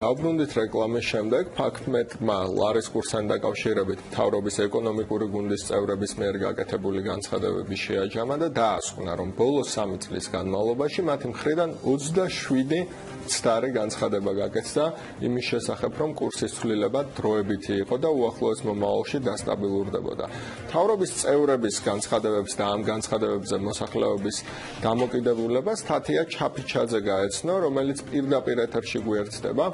Დავბრუნდით რეკლამის შემდეგ ფაქტმეტმა ლარის კურსთან დაკავშირებით მთავრობის ეკონომიკური გუნდის წევრების მიერ გაკეთებული განცხადებები შეაჯამა და დაასკვნა, რომ ბოლო 3 წლის განმავლობაში მათი მხრიდან 27 ცდარი განცხადება გაკეთდა იმის შესახებ, რომ კურსის ცვლილება დროებითი იყო და უახლოეს მომავალში დასტაბილურდებოდა. მთავრობის წევრების განცხადებებს და ამ განცხადებებზე მოსახლეობის დამოკიდებულებას თათია ჩაფიჩაძე გაეცნო, რომელიც პირდაპირ ეთერში გვერდდება.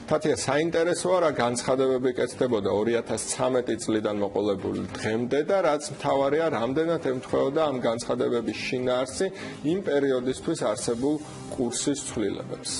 თათია, საინტერესოა რა განცხადებები კეთდებოდა 2013 წლიდან მოყოლებული დღემდე და რაც მთავარია, რამდენად ემთხვეოდა ამ განცხადებების შინაარსი იმ პერიოდისთვის არსებულ კურსის ცვლილებებს.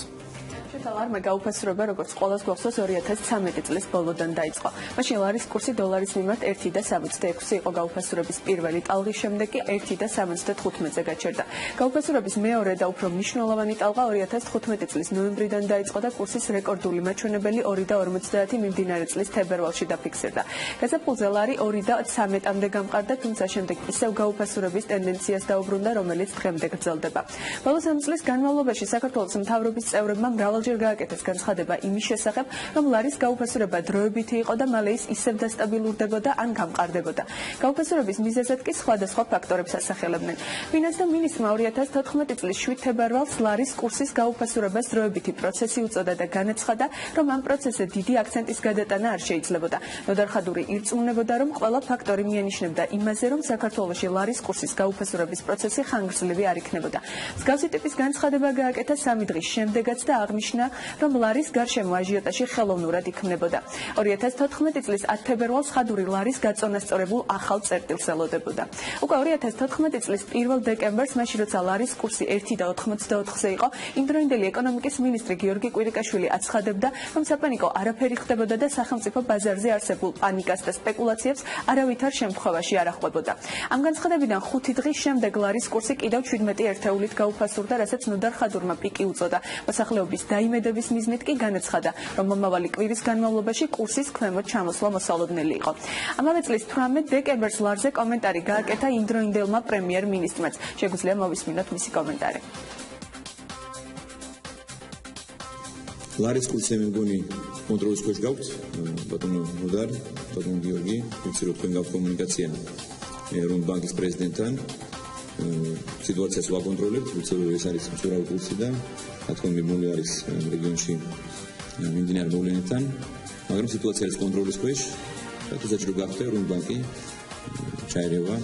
ლარმა გაუფასურება, როგორც ყოველს გვახსოვს 2013 წლის ბოლოდან დაიწყო. მაშინ ლარის კურსი დოლარის მიმართ 1.76 იყო გაუფასურების პირველი ტალღის შემდეგ კი 1.75-ზე გაჩერდა. გაუფასურების მეორე და უფრო მნიშვნელოვანი ტალღა 2015 წლის ნოემბრიდან დაიწყო და კურსის რეკორდული მაჩვენებელი 2.50 მიმდინარე წლის თებერვალში დაფიქსირდა. გაზაფხულზე ლარი 2.13-მდე გამყარდა, თუმცა შემდეგ ისევ გაუფასურების ტენდენციას დაუბრუნდა, რომელიც დღემდე გრძელდება. ბოლო 3 წლის განმავლობაში საქართველოს მთავრობის წევრებმა მრავალჯერ გააკეთეს განცხადება იმის შესახებ, რომ ლარის გაუფასურება დროებითი იყო და მალე ის ისევ დასტაბილურდებოდა ან გამყარდებოდა. გაუფასურების მიზეზად კი სხვადასხვა ფაქტორებს ასახელებდნენ. ფინანსთა მინისტრმა 2014 წლის 7 თებერვალს ლარის კურსის გაუფასურებას დროებითი პროცესი უწოდა და განაცხადა, რომ ამ პროცესზე დიდი აქცენტის გადატანა არ შეიძლებოდა. ნოდარ ხადური ირწმუნებოდა, რომ ყველა ფაქტორი მიანიშნებდა იმაზე, რომ საქართველოში ლარის კურსის გაუფასურების პროცესი ხანგრძლივი არ იქნებოდა. მსგავსი ტიპის განცხადება გააკეთა 3 დღის შემდეგაც და აღნიშნა, რომ ლარის გარშემო აჟიოტაჟი ხელოვნურად იქმნებოდა. 2014 წლის 10 თებერვალს ხადური ლარის გაწონასწორებულ ახალ წერტილს ელოდებოდა. უკვე 2014 წლის 1 დეკემბერს, მაშინ როცა ლარის კურსი 1.84-ზე იყო, იმდროინდელი ეკონომიკის მინისტრი გიორგი კვირიკაშვილი აცხადებდა, რომ საპანიკო არაფერი ხდებოდა და სახელმწიფო ბაზარზე არსებულ პანიკას და სპეკულაციებს არავითარ შემთხვევაში არ ახვებოდა. ამ განცხადებიდან 5 დღის შემდეგ ლარის კურსი კიდევ 17 ერთეულით გაუფასურდა, რასაც ნოდარ ხადურმა პიკი უწოდა. მოსახლეობის დაიმედების მიზნით კი განაცხადა, რომ მომავალი კვირის განმავლობაში კურსის ქვემოთ ჩამოსვლა მოსალოდნელი იყო. ამავე წლის 18 დეკემბერს ლარზე კომენტარი გააკეთა იმდროინდელმა პრემიერ-მინისტრმაც. შეგვიძლია მოვისმინოთ მისი კომენტარი. ლარის კურსზე მე მგონი კონტროლის ქვეშ გაქვთ, ბატონო ნოდარ, ბატონო გიორგი, ვიცი რომ თქვენ გაქვთ კომუნიკაცია ეროვნული ბანკის პრეზიდენტთან. სიტუაციას ვაკონტროლებთ, ვიცი რომ ეს არის მცურავი კურსი და რა თქმა უნდა მიმული არის რეგიონში მიმდინარე მოვლენებთან, მაგრამ სიტუაცია არის კონტროლის ქვეშ. რატო საჭირო გახდა ეროვნული ბანკი ჩაერევა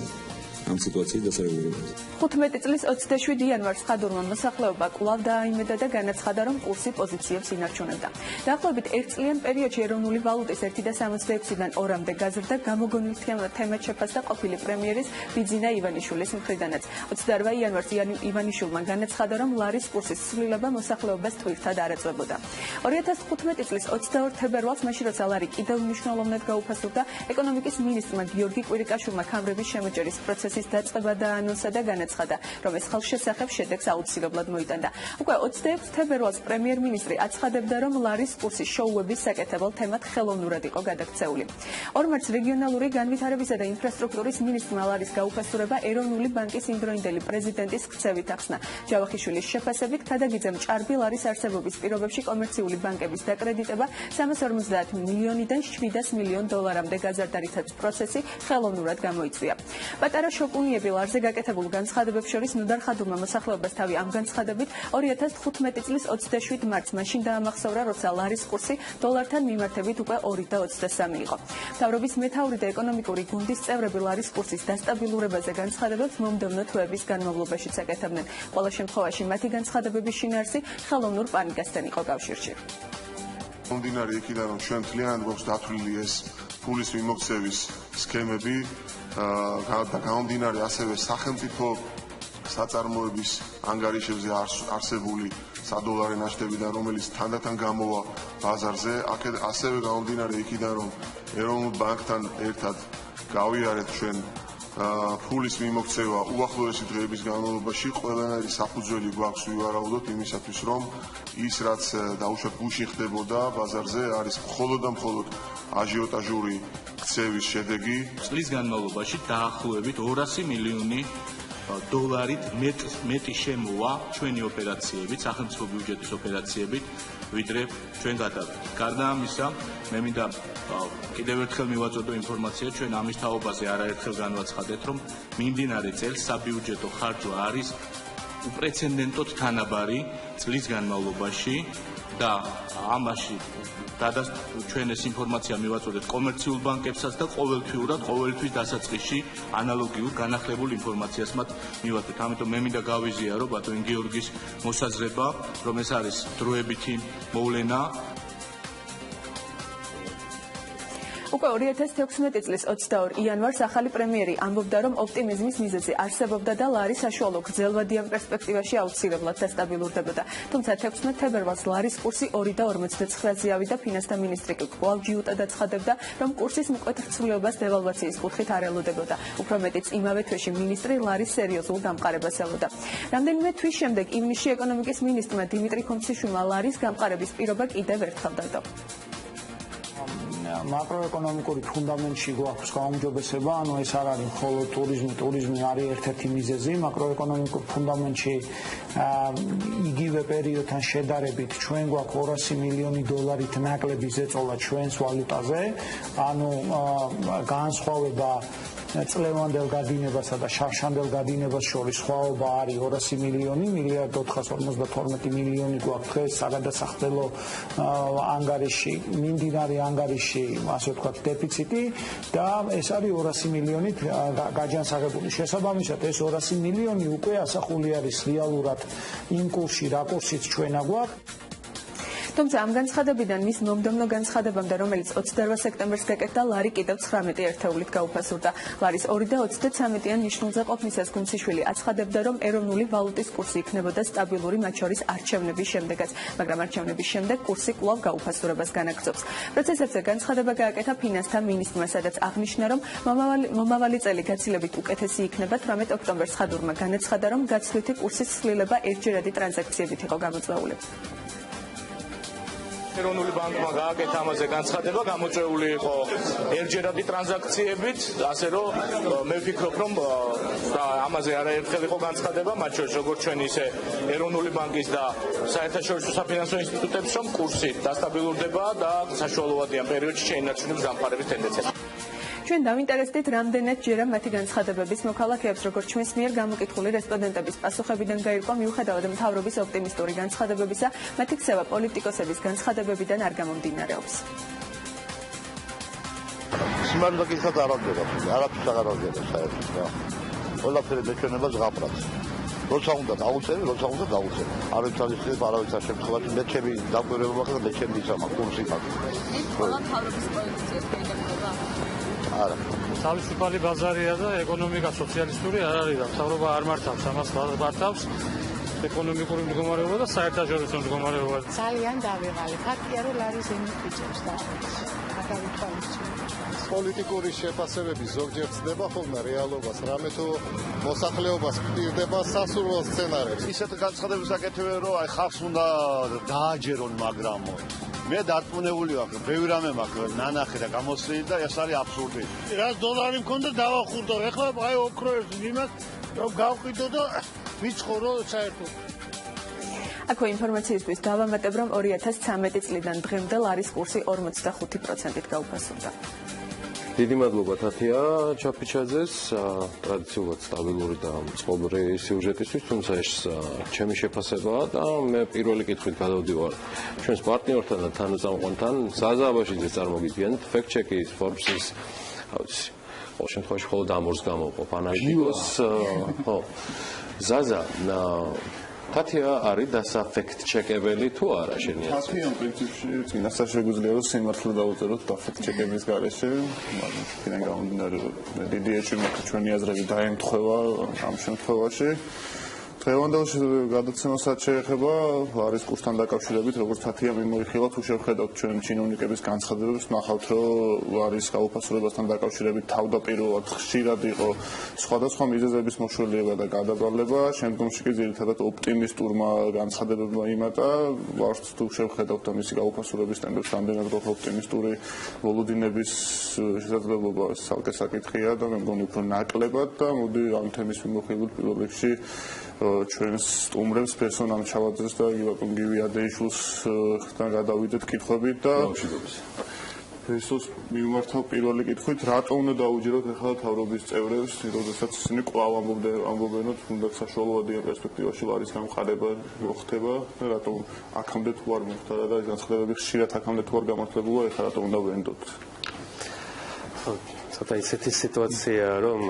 ამ სიტუაციის დასარგებლად. 15 წლის 27 იანვარს ხადურმა მოსახლეობა კვლავ დააიმედა და განაცხადა, რომ კურსი პოზიციებს ინარჩუნებდა. დაახლოებით 1 წლიან პერიოდში ეროვნული ვალუტის 1.66-დან 2-მდე გაზრდა გამოგონილ თემად შეფასდა ყოფილი პრემიერის ბიძინა ივანიშვილის მხრიდანაც. 28 იანვარს ივანიშვილმა განაცხადა, რომ ლარის კურსის ცვლილება მოსახლეობას თვირთად არ ეწვებოდა. 2015 წლის 22 თებერვალს, მაშინ როცა ლარი კიდევ მნიშვნელოვნად გაუფასურდა, ეკონომიკის მინისტრმა გიორგი კვირიკაშვილმა ქამრების შემოჭერის პროცესის დაწყება დაანონსა და განაცხადა, რომ ეს ხალხშესახებ შედეგს აუცილებლად მოიტანდა. უკვე 26 თებერვალს პრემიერ-მინისტრი აცხადებდა, რომ ლარის კურსის შოუების საკეთებელ თემად ხელოვნურად იყო გადაქცეული. 2 მარტს რეგიონალური განვითარებისა და ინფრასტრუქტურის მინისტრმა ლარის გაუფასურება ეროვნული ბანკის იმდროინდელი პრეზიდენტის ქცევით ახსნა. ჯავახიშვილის შეფასებით, ქადაგიძემ ჭარბი ლარის არსებობის პირობებში კომერციული ბანკების დაკრედიტება 350 მილიონიდან 700 მილიონ დოლარამდე გაზარდა, რითაც პროცესი ხელოვნურად გამოიწვია. პატარა შოპუნიები ლარზე გაკეთებულ განცხადებებს შორის ნოდარ ხადურმა მოსახლეობას თავი ამ განცხადებით 2015 წლის 27 მარტს მაშინ დაამახსოვრა, როცა ლარის კურსი დოლართან მიმართებით უკვე 2.23 იყო. მთავრობის მეთაური და ეკონომიკური გუნდის წევრები ლარის კურსის დასტაბილურებაზე განცხადებებს მომდევნო თვეების განმავლობაში აკეთებდნენ. ყველა შემთხვევაში მათი განცხადებების შინაარსი ხელოვნურ პანიკასთან იყო კავშირში. მომდინარე იქიდან, რომ ჩვენ მთლიანად გვაქვს დათვლილი ეს ფულის მიმოქცევის სქემები და გამომდინარე ასევე სახელმწიფო საწარმოების ანგარიშებზე არსებული სადოლარი ნაშთებიდან, რომელიც თანდათან გამოვა ბაზარზე, ასევე გამომდინარე იქიდან, რომ ეროვნულ ბანკთან ერთად გავიარეთ ჩვენ ფულის მიმოქცევა უახლოესი დღეების განმავლობაში, ყველანაირი საფუძველი გვაქვს ვივარაუდოთ იმისათვის, რომ ის რაც დაუშვათ გუშინ ხდებოდა ბაზარზე, არის მხოლოდ და მხოლოდ აჟიოტაჟური ქცევის შედეგი. წლის განმავლობაში დაახლოებით 200 მილიონი დოლარით მეტი შემოვა ჩვენი ოპერაციებით, სახელმწიფო ბიუჯეტის ოპერაციებით, ვიდრე ჩვენ გადავიდით. გარდა ამისა, მე მინდა კიდევ ერთხელ მივაწოდო ინფორმაცია, ჩვენ ამის თაობაზე არაერთხელ განვაცხადეთ, რომ მიმდინარე წელს საბიუჯეტო ხარჯვა არის უპრეცედენტოდ თანაბარი წლის განმავლობაში და ამაში ჩვენ ეს ინფორმაცია მივაწოდეთ კომერციულ ბანკებსაც და ყოველთვის დასაწყისში ანალოგიურ განახლებულ ინფორმაციას მათ მივაწოდეთ. ამიტომ მე მინდა გავიზიარო ბატონ გიორგის მოსაზრება, რომ ეს არის დროებითი მოვლენა. უკვე 2016 წლის 22 იანვარს ახალი პრემიერი ამბობდა, რომ ოპტიმიზმის მიზეზი არსებობდა და ლარი საშუალო გრძელვადიან პერსპექტივაში აუცილებლად დასტაბილურდებოდა. თუმცა 16 თებერვალს ლარის კურსი 2.59-ზე ავიდა. ფინანსთა მინისტრი კვლავ ჯიუტად აცხადებდა, რომ კურსის მკვეთრცვლილებას დევალვაციის კუთხით არ ელოდებოდა. უფრო მეტიც, იმავე თვეში მინისტრი ლარის სერიოზულ გამყარებას ელოდა. რამდენიმე თვის შემდეგ ივნისში ეკონომიკის მინისტრმა დიმიტრი ხომციშვილმა ლარის გამყარების პირობა კიდევ ერთხელ დადო. Makroekonomikuri fundamენტში გვაქვს გაუმჯობესება, ანუ ეს არ არის მხოლოდ ტურიზმი არის ერთ-ერთი მიზეზი. Makroekonomikურ ფუნდამენტში იგივე პერიოდთან შედარებით ჩვენ გვაქვს $200 მილიონი ნაკლები ზეწოლა ჩვენს ვალუტაზე, ანუ განსხვავება წლევანდელ გადინებასა და შარშანდელ გადინებას შორის სხვაობა არის $200 მილიონი, $1.452 მილიონი გვაქვს დღეს საგადასახდელო ანგარიში, მიმდინარე ანგარიში, ასე ვთქვათ, დეფიციტი და ეს არის $200 მილიონით გაჯანსაღებული. შესაბამისად, ეს $200 მილიონი უკვე ასახული არის რეალურად იმ კურსში, რა კურსიც ჩვენა გვაქვს. თუმცა ამ განცხადებიდან მის მომდევნო განცხადებამდე, რომელიც 28 სექტემბერს გაკეთდა, ლარი კიდევ 19 ერთეულით გაუფასურდა. ლარის 2.33-იან ნიშნულზე ყოფნისას გუმციშვილი აცხადებდა, რომ ეროვნული ვალუტის კურსი იქნებოდა სტაბილური, მათ შორის არჩევნების შემდეგაც, მაგრამ არჩევნების შემდეგ კურსი კვლავ გაუფასურებას განაგრძობს. პროცესებზე განცხადება გააკეთა ფინანსთა მინისტრმა, სადაც აღნიშნა, რომ მომავალი წელი გაცილებით უკეთესი იქნება. 18 ოქტომბერს ხადურმა განაცხადა, რომ გაცვლითი კურსის ცვლილება ერთჯერადი ტრანზაქციებით იყო გამოწვეული. ეროვნული ბანკმა გააკეთა ამაზე განცხადება, გამოწვეული იყო ერთჯერადი ტრანზაქციებით, ასე რომ მე ვფიქრობ, რომ ამაზე არაერთხელ იყო განცხადება, მათ შორის როგორც ჩვენ ისე ეროვნული ბანკის და საერთაშორისო საფინანსო ინსტიტუტებს, რომ კურსი დასტაბილურდება და საშუალოვადიან პერიოდში შეინარჩუნებს დამყარების ტენდენციას. ჩვენ დავინტერესდით რამდენად ჯერა მათი განცხადებების მოქალაქეებს, როგორც ჩვენს მიერ გამოკითხული რესპონდენტების პასუხებიდან გაირკვა, მიუხედავად მთავრობის ოპტიმისტური განცხადებებისა, მათი ქცევა პოლიტიკოსების განცხადებებიდან არ გამომდინარეობს. სიმართლე გითხრათ არაფერს აღარ აღდგება საერთოდ. ყველაფერი მეჩვენებას ღაპრავს. როცა უნდა დაუწევი, არ ვიცხდება არავითარ შემთხვევაში მე ჩემი დაკვირვება და მე ჩემი ისა კურსი მაქვს. ყველა მთავრობის პოლიტიკოს განცხადება არა. თავისუფალი ბაზარია და ეკონომიკა სოციალისტური არ არის და მთავრობა არ მართავს ამას მართავს ეკონომიკური მდგომარეობა და საერთაშორისო მდგომარეობა. ძალიან დავიღალი. ფაქტია რომ ლარის იმიჯებს და პოლიტიკური შეფასებები ზოგჯერ ცდება ხოლმე რეალობას, რამე თუ მოსახლეობას პირდება სასურველ სცენარებს. ისეთ განცხადებებს აკეთებენ, რომ აი ხალხს უნდა დააჯერონ, მაგრამ მე დარწმუნებული ვარ, ბევრი რამე მაქვს ნანახი და გამოცდილი და ეს არის აბსურდი. რას დოლარი მქონდა დავახურდო, ეხლა აი ოქროებს იმას რომ გავყიდო და ვიცხოვრო საერთოდ. აქვე ინფორმაციისთვის დავამატებ, რომ 2013 წლიდან დღემდე ლარის კურსი 45%-ით გაუფასურდა. დიდი მადლობა თათია ჩაფიჩაძეს, ტრადიციულად სტაბილური და წყობრი სიუჟეტისთვის, თუმცა ეს ჩემი შეფასებაა და მე პირველი კითხვით გადავდივარ ჩვენს პარტნიორთან და თანაწამყვანთან, ზაზა აბაშიძე წარმოგიდგენთ, ფექტ-ჩეკის, Forbes-ის, ყოველ შემთხვევაში მხოლოდ ამორს გამოვყოფ ანალიტიკოს, ხო. ზაზა, თათია არის დასაფექტ-ჩეკებელი თუ არა შენი აზრით? თათია პრინციპში წინასწარ შეგვიძლია რომ სიმართლე დავუწეროთ დაფექტ-ჩეკების გარეშე, მაგრამ იქიდან გამომდინარე რომ დიდი ეჭვი მაქვს ჩვენი აზრები დაემთხვევა ამ შემთხვევაში. დღევანდელ გადაცემასაც შეეხება არის კურსთან დაკავშირებით, როგორც თათია მიმოიხილა, თუ შევხედავთ ჩვენ ჩინოვნიკების განცხადებებს, ნახავთ, რომ არის გაუფასურებასთან დაკავშირებით თავდაპირველად ხშირად იყო სხვადასხვა მიზეზების მოშველება და გადაბრალება, შემდგომში კი ძირითადად ოპტიმისტურმა განცხადებებმა იმატა, ვართ თუ შევხედავთ და მისი გაუფასურების ტემპებს რამდენად გქონდა ოპტიმისტური ბოლოდინების შესაძლებლობა, ცალკე საკითხია და მე მგონი უფრო ნაკლებად და მოდი ამ თემის მიმოხილვით პირველ რიგში ჩვენს სტუმრებს პერსონალ ჩავაძეს და ბატონ გივი ადეიშვილთან გადავიდეთ კითხვებით და ფესოს მიმართავ პირველი კითხვით, რატო უნდა დაუჯეროთ ახლა თავრობის წევრებს, როდესაც ისინი კვლავ ამბობენ, რომ თუნდაც საშუალოებადია პერსპექტივაში ლარის გამყარება მოხდება და რატო აქამდე თუ არ მოხდა და ეს განცხადებები ხშირად აქამდე თუ არ გამართლებულა, ახლა რატო უნდა ვენდოთ? ცოტა ისეთი სიტუაცია, რომ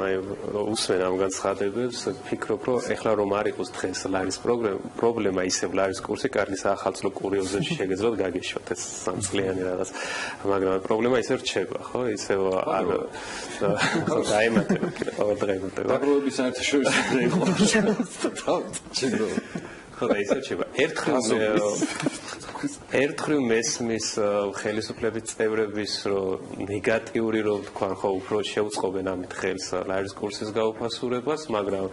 უსმენ ამ განცხადებებს, ვფიქრობ, რომ ეხლა რომ არ იყოს დღეს ლარის პრობლემა, ისევ ლარის კურსი კარგი საახალწლო კურიოზებში შეგეძლოთ გაგეშვათ ეს სამწლიანი რაღაც, მაგრამ პრობლემა ისევ რჩება, ხო? ისევ არ დაემატება კიდე ყოველ დღე ემატება. დაგროვების საერთაშორისო დღე იყო. ხო და ისევ რჩება. ერთხელ მესმის ხელისუფლების წევრების ნეგატიური რომ თქვა ხო უფრო შეუწყობენ ამით ხელს ლარის კურსის გაუფასურებას, მაგრამ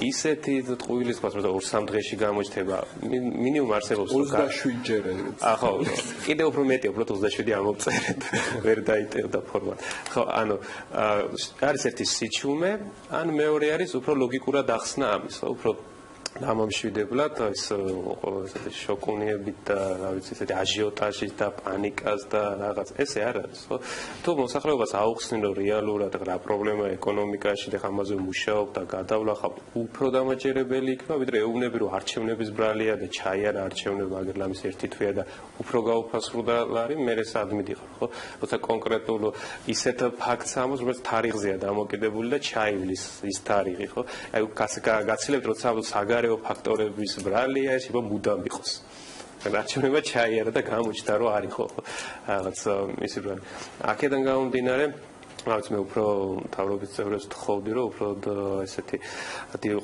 ისეთი ტყუილი თქვა რომ 2-3 დღეში გამოჩნდება მინიმუმ არსებობს 27 ჯერე. ხო, კიდე უფრო მეტი, უბრალოდ 27 ამოვწერეთ, ვერ დაიტევდა ფორმატ. ხო, ანუ არის ერთი სიჩუმე, ან მეორე არის უფრო ლოგიკურად ახსნა ამის, ხო, უფრო დამამშვიდებლად ეს ესეთი შოკუნიებით და რა ვიცი ესეთი აჟიოტაჟით და პანიკას და რაღაც ესე არ არის ხო თუ მოსახლეობას აუხსნენ რომ რეალურად რა პრობლემაა ეკონომიკაში და ამაზე მუშაობ და გადავლახავ უფრო დამაჯერებელი იქნება ვიდრე ეუბნები რომ არჩევნების ბრალია და ჩაი არა არჩევნები მაგრამ ამის ერთი თვეა და უფრო გაუფასურდა ლარი მე სად მიდიხარ ხო როცა კონკრეტულ ისეთ ფაქტს ამოს რომელიც თარიღზეა დამოკიდებული და ჩაივლის ის თარიღი ხო აი გაცილებთ როცა საგარე ფაქტორების ბრალია ეს იყო მუდამ იყოს. არჩევნება ჩაიარა და გამოჩნდა რომ არის ხო რაღაც ისი ბრალი. აქედან გამომდინარე რაც მე უფრო თავრობის წევრებს თხოვდი რომ უფრო ესეთი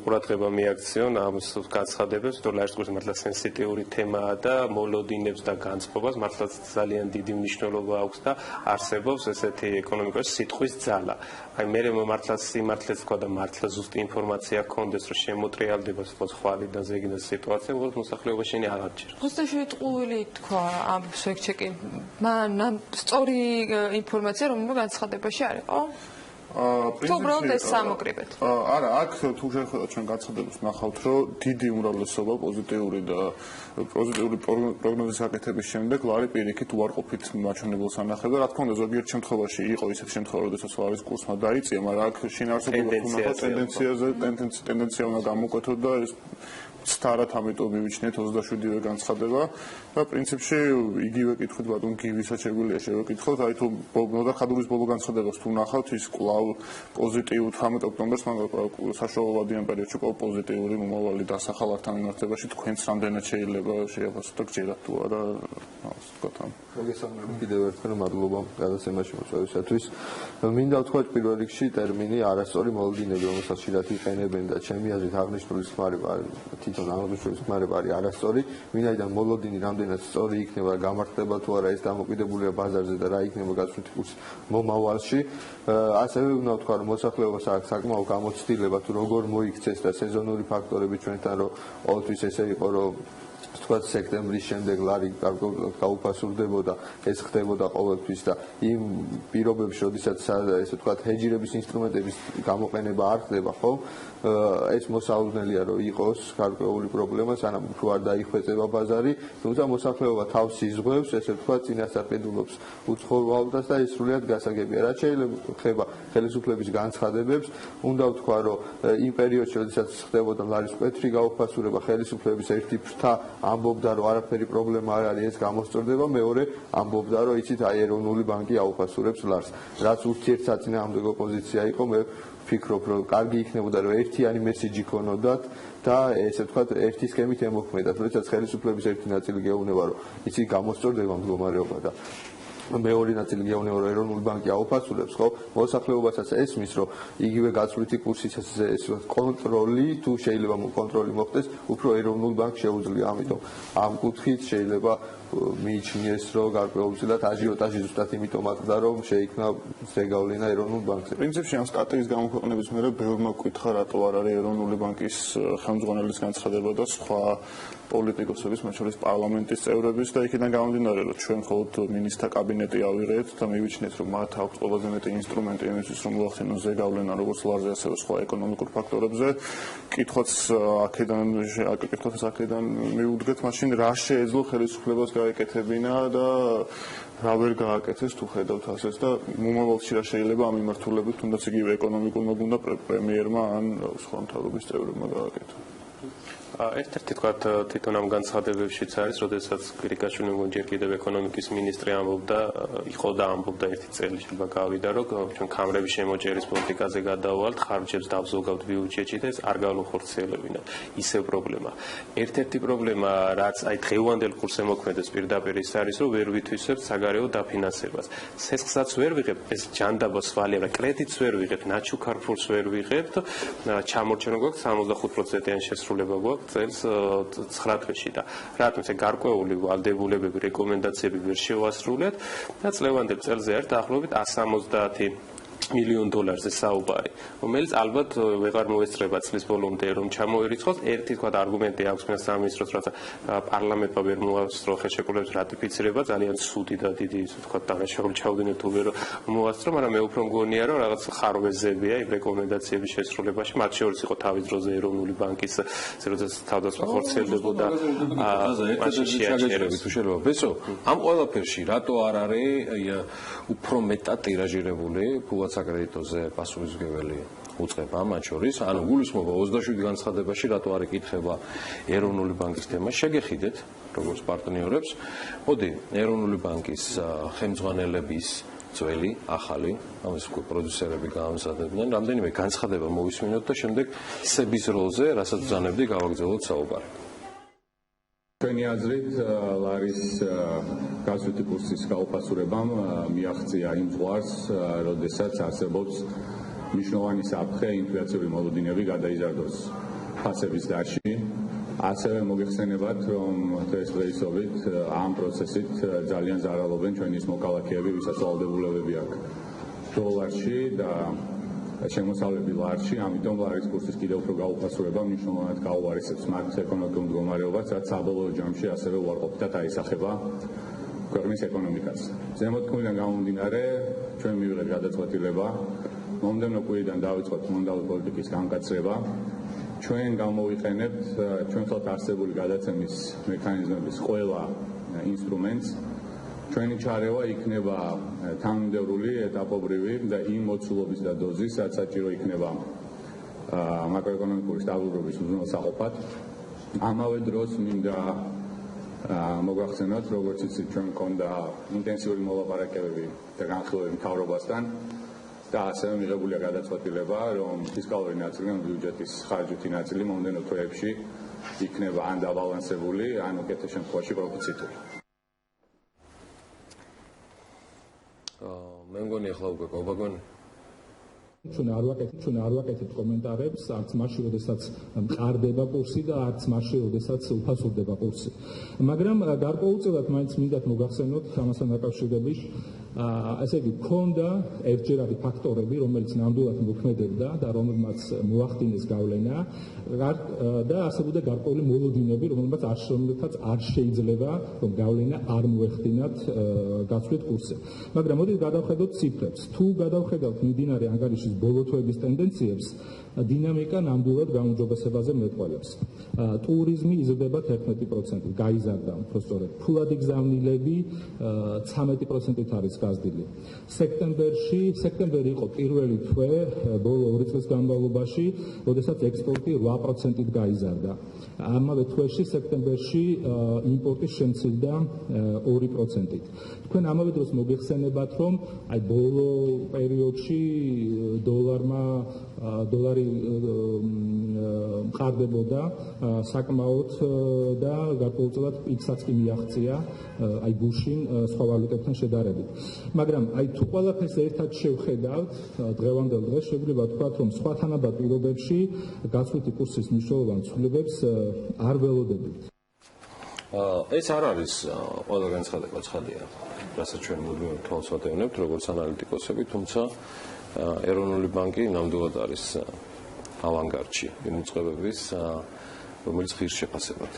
ყურადღება მიაქციონ ამ განცხადებებს, რომ ლარის კურსი მართლა სენსიტიური თემაა და მოლოდინებს და განწყობას მართლა ძალიან დიდი მნიშვნელობა აქვს და არსებობს ესეთი ეკონომიკაში სიტყვის ძალა. აი მე მართლა სიმართლეც თქვა და მართლა ზუსტი ინფორმაცია გქონდეს რომ შემოტრიალდება ხვალიდან ზეგინდა სიტუაცია, უბრალოდ მოსახლეობა შენი აღარ ჭირავს. 27 ტყუილი თქვა ამ ფაქტ-ჩეკი. მან სწორი ინფორმაცია რომ განცხადებაში არის ხო? თუ უბრალოდ ეს სამოკრიბეთ. არა, აქ თუ შევხედოთ ჩვენ განცხადებას ნახავთ, რომ დიდი უმრავლესობა პოზიტიური და პოზიტიური პროგნოზის აკეთების შემდეგ ლარი პირიქით უარყოფით მაჩვენებელს ანახებდა. რა თქმა უნდა, ზოგიერთ შემთხვევაში იყო ისეთი შემთხვევა, როდესაც ლარის კურსმა დაიწია, მაგრამ აქ შინაარსობრივად ტენდენცია უნდა გამოკვეთოთ და ეს სტარად ამიტომ მივიჩნიეთ 27-ვე განცხადება და პრინციპში იგივე კითხვით ბატონ გივისაც შეგვიძლია შევეკითხოთ, აი თუ ნოდარხადურის ბოლო განცხადებას თუ ნახავთ ის კვლავ პოზიტიურ 18 ოქტომბერს საშუალოვადიან პერიოდში კვლავ პოზიტიური მომავალი დასახალართან მიმართებაში თქვენც რამდენად შეიძლება შეაფასოთ და გჯერათ თუ არა ვთქვათ ამ მოგესალმებით კიდევ ერთხელ მადლობა გადაცემაში მოსვლისათვის. მინდა ვთქვა პირველ რიგში ტერმინი არასწორი მოლოდინები, რომელსაც ხშირად იყენებენ და ჩემი აზრით აღნიშნული ხმარება თვითონ აღნიშნული ხმარება არის არასწორი, ვინაიდან მოლოდინი რამდენად სწორი იქნება, გამართლება თუ არა ეს დამოკიდებულია ბაზარზე და რა იქნება გასვლითი კურსი მომავალში. ასევე უნდა ვთქვა, რომ მოსახლეობას აქვს საკმაო გამოცდილება თუ როგორ მოიქცეს და სეზონური ფაქტორები ჩვენთან რომ ყოველთვის ესე იყო რომ თქვათ სექტემბრის შემდეგ ლარი გაუფასურდებოდა, ეს ხდებოდა ყოველთვის და იმ პირობებში, როდესაც ესე ვთქვათ ჰეჯირების ინსტრუმენტების გამოყენება არ ხდება, ხო? ეს მოსაუზნელია რომ იყოს გარკვეული პრობლემა, სანამ უფრო არ დაიხვეწება ბაზარი, თუმცა მოსახლეობა თავს იზღვევს, ესე ვთქვათ, წინასაყიდულობს უცხოურვალდას და ეს სრულიად გასაგებია. რაც შეიძლება ხდება ხელისუფლების განცხადებებს, უნდა ვთქვა, რომ იმ პერიოდში, როდესაც ხდებოდა ლარის მკვეთრი გაუფასურება, ხელისუფლების ერთი ფრთა ამბობდა რომ არაფერი პრობლემა არ არის, ეს გამოსწორდება, მეორე ამბობდა რომ იცით აი ეროვნული ბანკი აუფასურებს ლარს. რაც ურთიერთსაწინააღმდეგო პოზიცია იყო, მე ვფიქრობ რომ კარგი იქნებოდა რომ ერთიანი მესიჯი ქონოდათ და ესე ვთქვათ ერთი სქემით ემოქმედათ, როდესაც ხელისუფლების ერთი ნაწილი გეუბნება რომ იცით გამოსწორდება მდგომარეობა და მეორე ნაწილი გეუბნება რომ ეროვნული ბანკი აუფასურებს, ხო? მოსახლეობასაც ესმის, რომ იგივე გაცვლითი კურსის კონტროლი თუ შეიძლება კონტროლი მოხდეს, უფრო ეროვნულ ბანკს შეუძლია. ამიტომ ამ კუთხით შეიძლება მიიჩნიეს, რომ გარკვეულწილად აჟიოტაჟი ზუსტად იმიტომ აღდგა, რომ შეიქმნა ზეგავლენა ეროვნულ ბანკზე. პრინციპში ამ სტატიის გამოქვეყნების მერე ბევრმა გკითხა, რატო არ არის ეროვნული ბანკის ხელმძღვანელის განცხადება და სხვა პოლიტიკოსების, მათ შორის პარლამენტის წევრების და იქიდან გამომდინარე, რომ ჩვენ მხოლოდ მინისტრთა კაბინეტი ავიღეთ და მივიჩნიეთ, რომ მათ აქვს ყველაზე მეტი ინსტრუმენტი იმისთვის, რომ მოახდინოს ზეგავლენა როგორც ლარზე, ასევე სხვა ეკონომიკურ ფაქტორებზე. კითხვაც აქედან მიუდგეთ, მაშინ რა შეეძლო ხელისუფლებას გაეკეთებინა და რა ვერ გააკეთეს თუ ხედავთ ასეც და მომავალში რა შეიძლება ამ მიმართულებით თუნდაც იგივე ეკონომიკურმა გუნდა პრემიერმა ან სხვა მთავრობის წევრებმა გააკეთა. ერთ-ერთი თქვა თვითონ ამ განცხადებებშიც არის, როდესაც კვირიკაშვილი ჯერ კიდევ ეკონომიკის მინისტრი ამბობდა, იყო და ამბობდა ერთი წელი შეიძლება გავიდა, რომ ჩვენ ქამრების შემოჭერის პოლიტიკაზე გადავალთ, ხარჯებს დავზოგავთ ბიუჯეტში და ეს არ განუხორციელებინათ. ისევ პრობლემა. ერთ-ერთი პრობლემა, რაც აი დღევანდელ კურსზე მოქმედებს პირდაპირ ის არის, რომ ვერ ვითვისებთ საგარეო დაფინანსებას. სესხსაც ვერ ვიღებთ, ეს ჯანდაბას ვალია, კრედიტს ვერ ვიღებთ, ნაჩუქარ ფულს ვერ ვიღებთ, ჩამორჩენილი გვაქვს 65%-იანი შესრულება გვაქვს წელს 9 თვეში და რატომ ეს გარკვეული ვალდებულებები, რეკომენდაციები ვერ შევასრულეთ და წლევანდელ წელზე არის დაახლოებით 170 მილიონ დოლარზე საუბარი, რომელიც ალბათ ვეღარ მოესწრება წლის ბოლომდე რომ ჩამოერიცხოს. ერთი თქვა არგუმენტი აქვს ფინანსთა მინისტროს, რაც პარლამენტმა ვერ მოასწრო ხელშეკრულების რატიფიცირება, ძალიან ცუდი და დიდი თქვა დანაშაული ჩაუდინეთ თუ ვერ მოასწრო, მაგრამ მე უფრო მგონია რომ რაღაც ხარვეზებია იმ რეკომენდაციების შესრულებაში, მათ შორის იყო თავის დროზე ეროვნული ბანკის როდესაც თავდასხმა ხორციელდებოდა მაშინ შეაჩერებს თუ შეიძლება ბესო ამ ყველაფერში რატო არ არის უფრო მეტად ტირაჟირებული საკრედიტოზე პასუხისმგებელი უწყება მათ შორის, ანუ გულისხმობა 27 განცხადებაში რატო არ იკითხება ეროვნული ბანკის თემა, შეგეხიდეთ როგორც პარტნიორებს. მოდი, ეროვნული ბანკის ხელმძღვანელების ძველი, ახალი, ამას პროდიუსერები გაამზადებდნენ, რამდენიმე განცხადება მოვისმინოთ და შემდეგ სების როლზე, რასაც ბრძანებდი, გავაგრძელოთ საუბარი. ჩვენი აზრით ლარის გაზეთი კურსის გაუფასურებამ მიაღწია იმ ზღვარს, როდესაც არსებობს მნიშვნელოვანი საფრთხე ინფლაციური მოლოდინები გადაიზარდოს ფასების დარში. ასევე მოგეხსენებათ, რომ დღესდღეობით ამ პროცესით ძალიან ზარალობენ ჩვენი მოქალაქეები, ვისაც ვალდებულებები აქვს დოლარში და შემოსავლები ლარში, ამიტომ ლარის კურსის კიდევ უფრო გაუფასურება მნიშვნელოვნად გაუარესებს მათ ეკონომიკურ მდგომარეობას, რაც საბოლოო ჯამში ასევე უარყოფითად აისახება ქვეყნის ეკონომიკას. ზემოთქმულიდან გამომდინარე, ჩვენ მივიღეთ გადაწყვეტილება, მომდევნო კვირიდან დავიწყოთ მონეტარული პოლიტიკის განკაცრება. ჩვენ გამოვიყენებთ ჩვენ ხელთ არსებული გადაცემის მექანიზმების ყველა ინსტრუმენტს. ჩვენი ჩარევა იქნება თანმიმდევრული, ეტაპობრივი და იმ მოცულობის და დოზის, რაც საჭირო იქნება მაკროეკონომიკური სტაბილურობის უზრუნველსაყოფად. ამავე დროს მინდა მოგახსენოთ, როგორც იცით, ჩვენ მქონდა ინტენსიური მოლაპარაკებები და განხილვები მთავრობასთან და ასევე მიღებულია გადაწყვეტილება, რომ ფისკალური ნაწილი და ბიუჯეტის ხარჯითი ნაწილი მომდევნო თვეებში იქნება ან დაბალანსებული, ან უკეთეს შემთხვევაში პროფიციტური. მე მგონი ახლა უკვე გოგონი ჩვენ არ ვაკეთებთ კომენტარებს არც მაშინ, როდესაც მყარდება კურსი და არც მაშინ, როდესაც უფასურდება კურსი. მაგრამ გარკვეულწილად მაინც მინდათ მოგახსენოთ ამასთან დაკავშირებით, ესე იგი, ქონდა ერთჯერადი ფაქტორები, რომელიც ნამდვილად მოქმედებდა და რომელმაც მოახდინეს გავლენა და არსებობდა გარკვეული მოლოდინები, რომელთაც არ შეიძლება რომ გავლენა არ მოეხდინათ გაცვლით კურსზე. მაგრამ მოდით გადავხედოთ ციფრებს. თუ გადავხედავთ მიმდინარე ანგარიშის ბოლო თვეების ტენდენციებს, დინამიკა ნამდვილად გაუმჯობესებაზე მეტყველებს. ტურიზმი იზრდება 11%, გაიზარდა უფრო სწორედ. ფულადი გზავნილები 13%-ით არის გაზრდილი. სექტემბერი იყო პირველი თვე ბოლო 2 წლის განმავლობაში, როდესაც ექსპორტი 8%-ით გაიზარდა. ამავე თვეში სექტემბერში იმპორტი შემცირდა 2%-ით. თქვენ ამავე დროს მოგეხსენებათ, რომ აი ბოლო პერიოდში დოლარი მყარდებოდა საკმაოდ და გარკვეულწილად პიკსაც კი მიაღწია აი გუშინ სხვა ვალუტებთან შედარებით. მაგრამ აი თუ ყველაფერს ერთად შევხედავთ დღევანდელ დღეს შეგვიძლია ვთქვათ, რომ სხვა თანაბარ პირობებში გაცვლითი კურსის მნიშვნელოვან ცვლილებებს არ ველოდებით. ეს არ არის ყველა განცხადება ცხადია, რასაც ჩვენ მუდმივად თვალს ვატევნებთ, როგორც ანალიტიკოსები, თუმცა ეროვნული ბანკი ნამდვილად არის ავანგარდში იმ უწყებების, რომელიც ღირს შეფასებად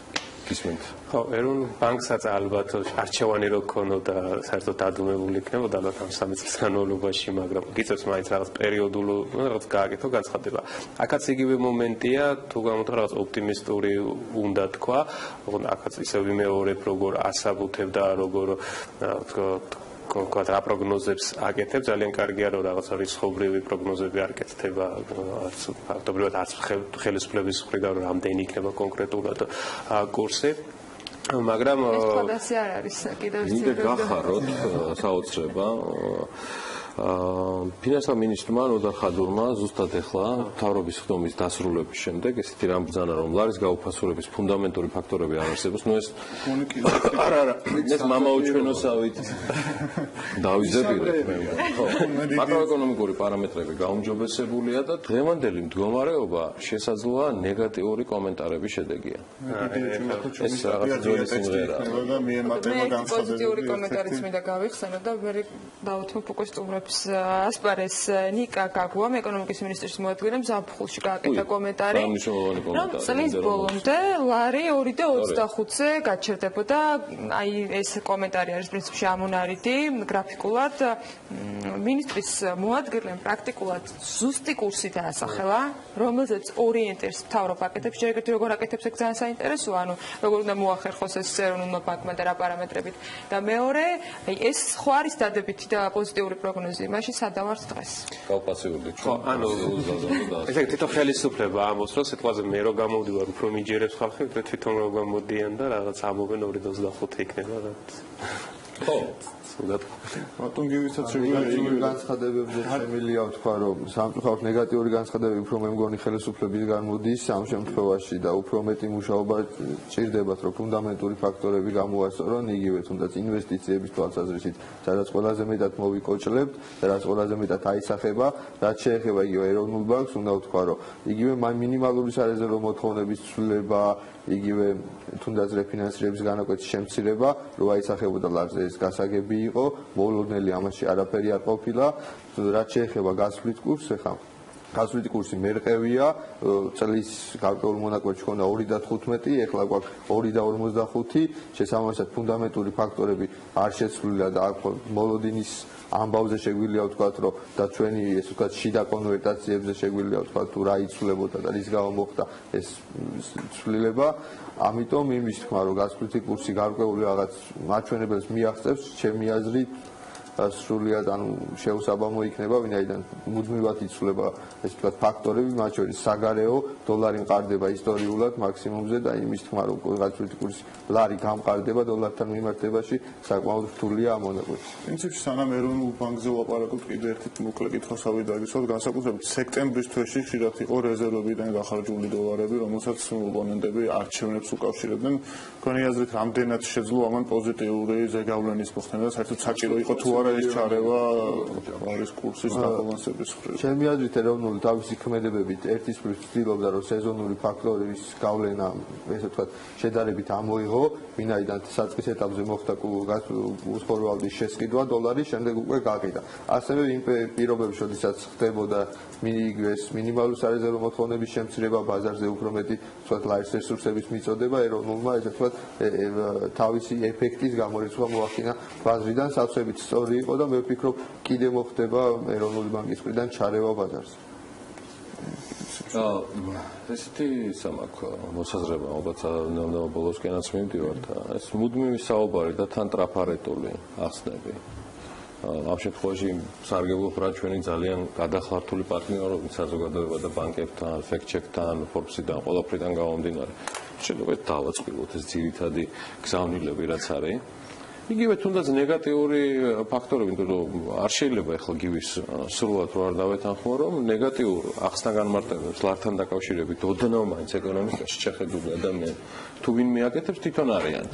გისმენთ. ხო, ეროვნულ ბანკსაც ალბათ არჩევანი რო ქონოდა, საერთოდ დადუმებული იქნებოდა ალბათ ამ 3 წლის განმავლობაში, მაგრამ გიწევს მაინც რაღაც პერიოდულ, რაღაც გააკეთო განცხადება. აქაც იგივე მომენტია, თუ გამოთქვა რაღაც ოპტიმისტური უნდა თქვა, აქაც ისევ ვიმეორებ, როგორ ასაბუთებ და როგორ რა პროგნოზებს აკეთებ, ძალიან კარგია რომ რაღაც რისხობრივი პროგნოზები არ კეთდება, ფაქტობრივად არც ხელისუფლების მხრიდან რომ რამდენი იქნება კონკრეტულად კურსი. მაგრამ ეს თვალსაჩინო არ არის კიდევ მინდა გახაროთ საოცრება ფინანსთა მინისტრმა ნოდარ ხადურმა ზუსტად ეხლა მთავრობის ხდომის დასრულების შემდეგ ესეთი რამ ბრძანა, რომ ლარის გაუფასურების ფუნდამენტური ფაქტორები არ არსებობს. ნუ ეს არა, ეს მამაუჩვენოსავით დავიზებირეთ მე. ხო, მაკროეკონომიკური პარამეტრები გაუმჯობესებულია და დღევანდელი მდგომარეობა შესაძლოა ნეგატიური კომენტარების შედეგია. ეს რაღაც ძველი სიმღერაა. პოზიტიური კომენტარიც მინდა გავიხსენო და მე დავუთმობ უკვე სტუმრებს ასპარეს ნიკა გაგუამ ეკონომიკის მინისტრის მოადგილემ ზაფხულში გააკეთა კომენტარი, რომ წლის ბოლომდე ლარი 2.25-ზე გაჩერდებოდა. აი ეს კომენტარი არის პრინციპში ამონარიდი გრაფიკულად. მინისტრის მოადგილემ პრაქტიკულად ზუსტი კურსი დაასახელა, რომელზეც ორიენტირს მთავრობა აკეთებს. ჯერ ერთი როგორ აკეთებს, ეგ ძალიან საინტერესოა, ანუ როგორ უნდა მოახერხოს ეს ეროვნულმა ბანკმა და რა პარამეტრებით. და მეორე, აი ეს ხო არის დადებითი და პოზიტიური პროგნოზი. მაშინ სადავართ დღეს. გაუფასურდი. ხო, ანუ ესე თვითონ ხელისუფლება ამბობს, რომ სიტყვაზე მე რო გამოვდივარ, უფრო მიჯერებს ხალხი, ვიდრე თვითონ რო გამოდიან და რაღაც ამობენ 2.25 იქნება რა. ხო. ბატონ გივიცაც შეგვიძლია განცხადებებზე შემილია ვთქვა, რომ სამწუხაროდ ნეგატიური განცხადებები უფრო მე მგონი ხელისუფლებისგან მოდის ამ შემთხვევაში და უფრო მეტი მუშაობა ჭირდებათ, რომ ფუნდამენტური ფაქტორები გამოასწორონ, იგივე თუნდაც ინვესტიციების თვალსაზრისით, სადაც ყველაზე მეტად მოვიკოჭლებთ და რაც ყველაზე მეტად აისახება, რაც შეეხება იგივე ეროვნულ ბანკს, უნდა ვთქვა, რომ იგივე მინიმალური სარეზერვო მოთხოვნების ცვლილება, იგივე თუნდაც რეფინანსირების განაკვეთის შემცირება, რო აისახებოდა ლარზე ეს გასაგები იყო, მოულოდნელი ამაში არაფერი არ ყოფილა, რაც შეეხება გასვლით კურსს, ეხლა გასვლით კურსი მერყევია, წლის გარკვეულ მონაკვეთში ქონდა 2.15, ეხლა გვაქვს 2.45, შესაბამისად ფუნდამენტური ფაქტორები არ შეცვლილა და აქ მოლოდინის ამბავზე შეგვიძლია ვთქვათ, რომ და ჩვენი ეს ვთქვათ შიდა კონვერტაციებზე შეგვიძლია ვთქვათ, თუ რა იცვლებოდა და რის გამო მოხდა ეს ცვლილება. ამიტომ იმის თქმა, რომ გასვლითი კურსი გარკვეული რაღაც მაჩვენებელს მიაღწევს, ჩემი აზრით სრულიად ანუ შეუსაბამო იქნება, ვინაიდან მუდმივად იცვლება ეს ვთქვათ ფაქტორები, მათ შორის საგარეო დოლარი მყარდება ისტორიულად მაქსიმუმზე და იმის თქმა, რომ გასვლითი კურსი ლარი გამყარდება დოლართან მიმართებაში, საკმაოდ რთულია ამ მონაკვეთში. პრინციპში სანამ ეროვნულ ბანკზე ვლაპარაკობთ, კიდევ ერთი მოკლე კითხვასავით დაგისვათ, განსაკუთრებით სექტემბრის თვეში ხშირად იყო რეზერვებიდან გახარჯული დოლარები, რომელსაც ოპონენტები არჩევნებს უკავშირებდნენ. თქვენი აზრით, რამდენად შეძლო ამან პოზიტიური ზეგავლენის მოხდენა, საერთოდ საჭირო იყო თუ ეს ჩარევა არის კურსის დაბალანსების მხრივ. ჩემი აზრით ეროვნული თავისი ქმედებებით ერთის მხრივ ცდილობდა, რომ სეზონური ფაქტორის გავლენა, ესე ვთქვათ, შედარებით ამოიღო, ვინაიდან საწყის ეტაპზე მოხდა უცხოურვალდის შესყიდვა დოლარის, შემდეგ უკვე გაყიდა. ასევე იმ პირობებში, როდესაც ხდებოდა მინიმალური სარეზერვო მოთხოვნების შემცირება, ბაზარზე უფრო მეტი, ვთქვათ, ლარის რესურსების მიწოდება, ეროვნულმა, ესე ვთქვათ, თავისი ეფექტის გამორიცხვა მოახდინა ბაზრიდან სავსებით სწორი იყო და მე ვფიქრობ, კიდე მოხდება ეროვნული ბანკის მხრიდან ჩარევა ბაზარზე. ესეთი სამაქვს მოსაზრება, ალბათ ბოლოსკენაც მივდივართ, ეს მუდმივი საუბარი და თან ტრაფარეტული ახსნები. ამ შემთხვევაში სარგებლობ რა ჩვენი ძალიან გადახლართული პარტნიორობით საზოგადოება და ბანკებთან, ფექტჩეკთან, Forbes-დან, ყველაფრიდან გამომდინარე. შეიძლება დავაწყვილოთ ეს ძირითადი გზავნილები რაც არის. იგივე თუნდაც ნეგატიური ფაქტორები, იმიტომ რომ არ შეიძლება ახლა გივის სრულად რო არ დავეთანხმო, რომ ნეგატიურ ახსნა-განმარტებებს ლართან დაკავშირებით ოდნავ მაინც ეკონომიკაში შეხედული ადამიანები თუ ვინ მიაკეთებს თვითონ არიან.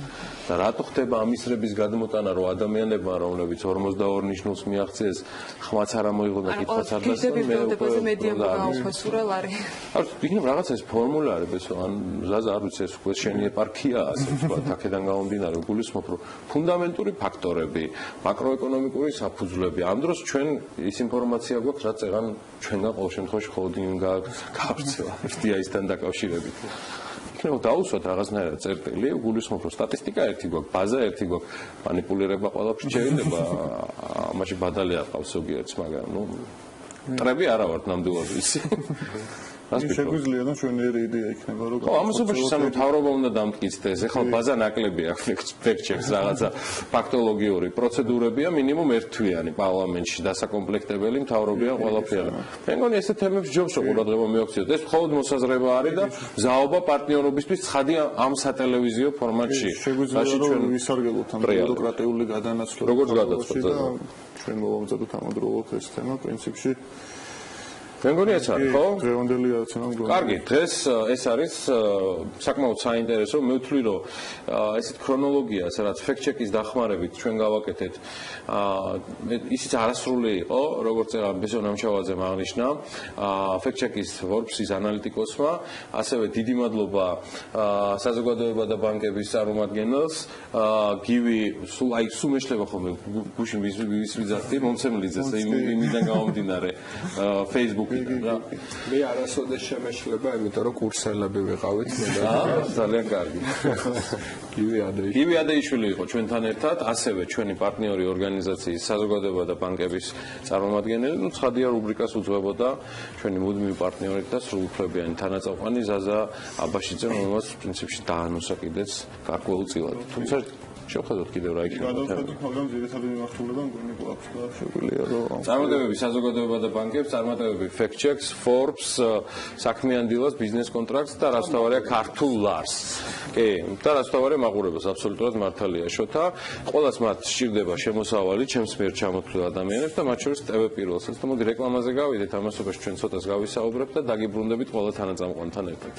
და რატო ხდება ამისრების გადმოტანა, რომ ადამიანებმა, რომლებიც 42 ნიშნულს მიაღწიეს, ხმაც არ ამოიღო და კითხვაც არ დასწრო, მე უკვე გაუფასურა ლარი. არ იქნება რაღაცა ეს ფორმულარები, ან ზაზა არ ვიცი ეს უკვე შენი ეპარქიაა, ასე ვთქვათ, აქედან გამომდინარე, გულისხმობ, რომ ფუნდამენტური ფაქტორები, მაკროეკონომიკური საფუძვლები, ამ დროს ჩვენ ის ინფორმაცია გვაქვს, რაც ეგან ჩვენგან ყოველ შემთხვევაში ხოლმე გაავრცელა FDI-სთან დაკავშირებით. იქნება დაუსვათ რაღაცნაირად წერტილი, გულისხმობ, რომ სტატისტიკა ერთი გვაქვს, ბაზა ერთი გვაქვს, მანიპულირება ყველაფერს შეიძლება, ამაში ბადალი არ ყავს ზოგიერთს, მაგრამ ნუ ტრები არა ვართ ნამდვილად ისი. შეგვიძლია და ჩვენიერი იდეა იქნება რომ ხო ამასობაში სამი მთავრობა უნდა დამტკიცდეს ეხლა ბაზა ნაკლები აქვს ფექტჩეკს რაღაცა ფაქტოლოგიური პროცედურებია მინიმუმ ერთთვიანი პარლამენტში დასაკომპლექტებელი მთავრობია ყველაფერი მე მგონი ესეთ თემებს ჯობს რომ ყურადღება მიაქციოთ ეს მხოლოდ მოსაზრება არის და ზაობა პარტნიორობისთვის ცხადია ამ სატელევიზიო ფორმატში შეგვიძლია რომ ვისარგებლოთ ამ ბიუროკრატიული გადანაცვლების როგორც გადაწყვეტა ჩვენ მოვამზადოთ ამავდროულად ეს თემა პრინციპში მე მგონი ეს არის, ხო? დღევანდელი რაღაცა მგონი. კარგი, დღეს ეს არის საკმაოდ საინტერესო. მე ვთვლი, რომ ესეთ ქრონოლოგიას, რაც ფექტჩეკის დახმარებით ჩვენ გავაკეთეთ, ისიც არასრული იყო, როგორც ბესონ ამშავაძემ აღნიშნა, ფექტჩეკის Forbes-ის ანალიტიკოსმა, ასევე დიდი მადლობა საზოგადოება და ბანკების წარმომადგენელს, გივი სულ მეშლება ხოლმე გუშინ ვის ვიზარდი, მომცემლიძეს იმიდან გამომდინარე Facebook მე არასოდეს შემეშლება, იმიტომ რომ კურსელები ვიყავით მე და ძალიან კარგი. გივი ადეიშვილი იყო ჩვენთან ერთად, ასევე ჩვენი პარტნიორი ორგანიზაციის საზოგადოება და ბანკების წარმომადგენელი, ნუ ცხადია რუბრიკას უძღვებოდა ჩვენი მუდმივი პარტნიორით და სრულუფლებიანი თანაწამყვანი ზაზა აბაშიძე, რომელსაც პრინციპში დაანონსა კიდეც გარკვეულწილად. თუმცა შევხედოთ კიდევ რა იქნება. გადავხედოთ, მაგრამ ძირითადი მიმართულება მგონი გვაქვს და შეგვიძლია რომ წარმატებები საზოგადოება და ბანკებს, წარმატებები FactChecks, Forbes, საქმიან დილას, ბიზნეს კონტრაქტს და რაც თავარია ქართულ ლარს. კი, და რაც თავარია მაყურებელს, აბსოლუტურად მართალია შოთა. ყველას მათ სჭირდება შემოსავალი, ჩემს მიერ ჩამოთვლილ ადამიანებს და მათ შორის TV პირველსაც. და მოდი რეკლამაზე გავიდეთ, ამასობაში ჩვენ ცოტას გავისაუბრებთ და დაგიბრუნდებით ყველა თანაწამყვანთან ერთად.